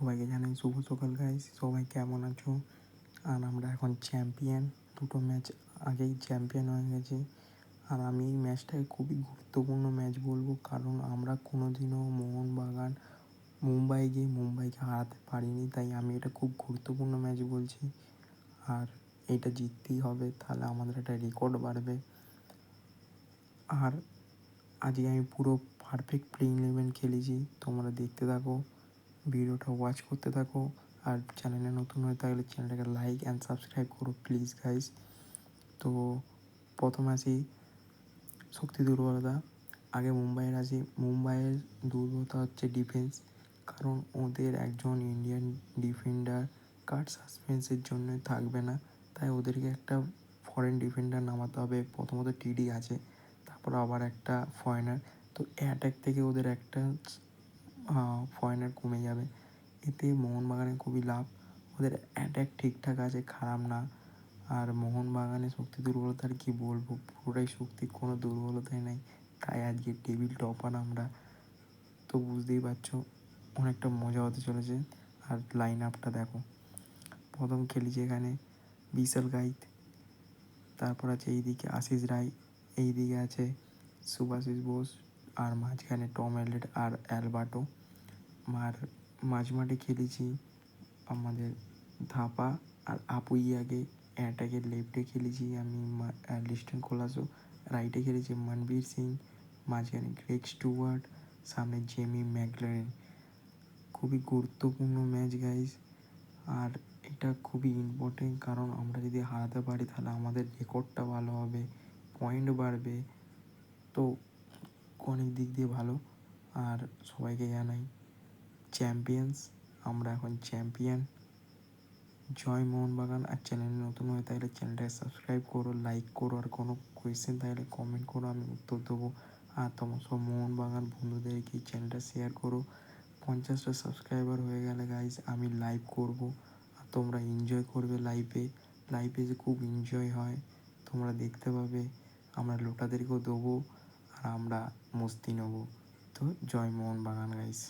সবাইকে জানাই শুভ সকাল গাইস। সবাই কেমন আছো? আর আমরা এখন চ্যাম্পিয়ন, দুটো ম্যাচ আগেই চ্যাম্পিয়ন হয়ে গেছি। আর আমি এই ম্যাচটাকে খুবই গুরুত্বপূর্ণ ম্যাচ বলবো, কারণ আমরা কোনোদিনও মোহনবাগান মুম্বাই গিয়ে মুম্বাইকে হারাতে পারিনি, তাই আমি এটা খুব গুরুত্বপূর্ণ ম্যাচ বলছি। আর এটা জিততেই হবে, তাহলে আমাদের একটা রেকর্ড বাড়বে। আর আজকে আমি পুরো পারফেক্ট প্লেইং 11 খেলেছি, তোমরা দেখতে থাকো, ভিডিওটা ওয়াচ করতে থাকো। আর চ্যানেলে নতুন হয়ে থাকলে চ্যানেলটাকে লাইক অ্যান্ড সাবস্ক্রাইব করো প্লিজ গাইস। তো প্রথম আসি শক্তি দুর্বলতা। আগে মুম্বাইয়ের আসি। মুম্বাইয়ের দুর্বলতা হচ্ছে ডিফেন্স, কারণ ওদের একজন ইন্ডিয়ান ডিফেন্ডার কার্ড সাসপেন্সের জন্য থাকবে না, তাই ওদেরকে একটা ফরেন ডিফেন্ডার নামাতে হবে। প্রথমত টিডি আছে, তারপর আবার একটা ফরেনার, তো অ্যাটাক থেকে ওদের একটা ফরেনার কমে যাবে। এতে মোহনবাগানের খুবই লাভ, ওদের অ্যাটাক ঠিকঠাক আছে, খারাপ না। আর মোহনবাগানের শক্তি দুর্বলতার কী বলবো, পুরোটাই শক্তির, কোনো দুর্বলতাই নেই, তাই আজকে টেবিল টপার আমরা। তো বুঝতেই পারছো অনেকটা মজা হতে চলেছে। আর লাইন আপটা দেখো, প্রথম খেলেছি এখানে বিশাল গাইত, তারপর আছে এইদিকে আশিস রায়, এইদিকে আছে সুভাশিস বোস, আর মাঝখানে টম এলেট আর অ্যালবার্টো। আর মাঝমাঠে খেলেছি আমাদের ধাপা আর আপুইয়াকে। অ্যাটাকের লেফটে খেলেছি আমি লিস্টন কোলাসো, রাইটে খেলেছি মনবীর সিং, মাঝখানে গ্রেগ স্টুয়ার্ট, সামনে জেমি ম্যাকলারেন। খুবই গুরুত্বপূর্ণ ম্যাচ গাইজ। আর এটা খুবই ইম্পর্টেন্ট, কারণ আমরা যদি হারাতে পারি তাহলে আমাদের রেকর্ডটা ভালো হবে, পয়েন্ট বাড়বে, তো অনেক দিক দিয়ে ভালো। আর সবাইকে জানাই চ্যাম্পিয়ন্স, আমরা এখন চ্যাম্পিয়ন। জয় মোহনবাগান। আর চ্যানেলে নতুন হয়ে থাকলে চ্যানেলটাকে সাবস্ক্রাইব করো, লাইক করো, আর কোনো কোয়েশ্চেন থাকলে কমেন্ট করো, আমি উত্তর দেবো। আর তোমার সব মোহনবাগান বন্ধুদেরকে এই চ্যানেলটা শেয়ার করো। 50টা সাবস্ক্রাইবার হয়ে গেলে গাইজ আমি লাইভ করব, আর তোমরা এনজয় করবে লাইভে যে খুব এনজয় হয়, তোমরা দেখতে পাবে। আমরা লোটাদেরকেও দেবো, আর আমরা মস্তি নেবো। তো জয় মোহনবাগান গাইজ।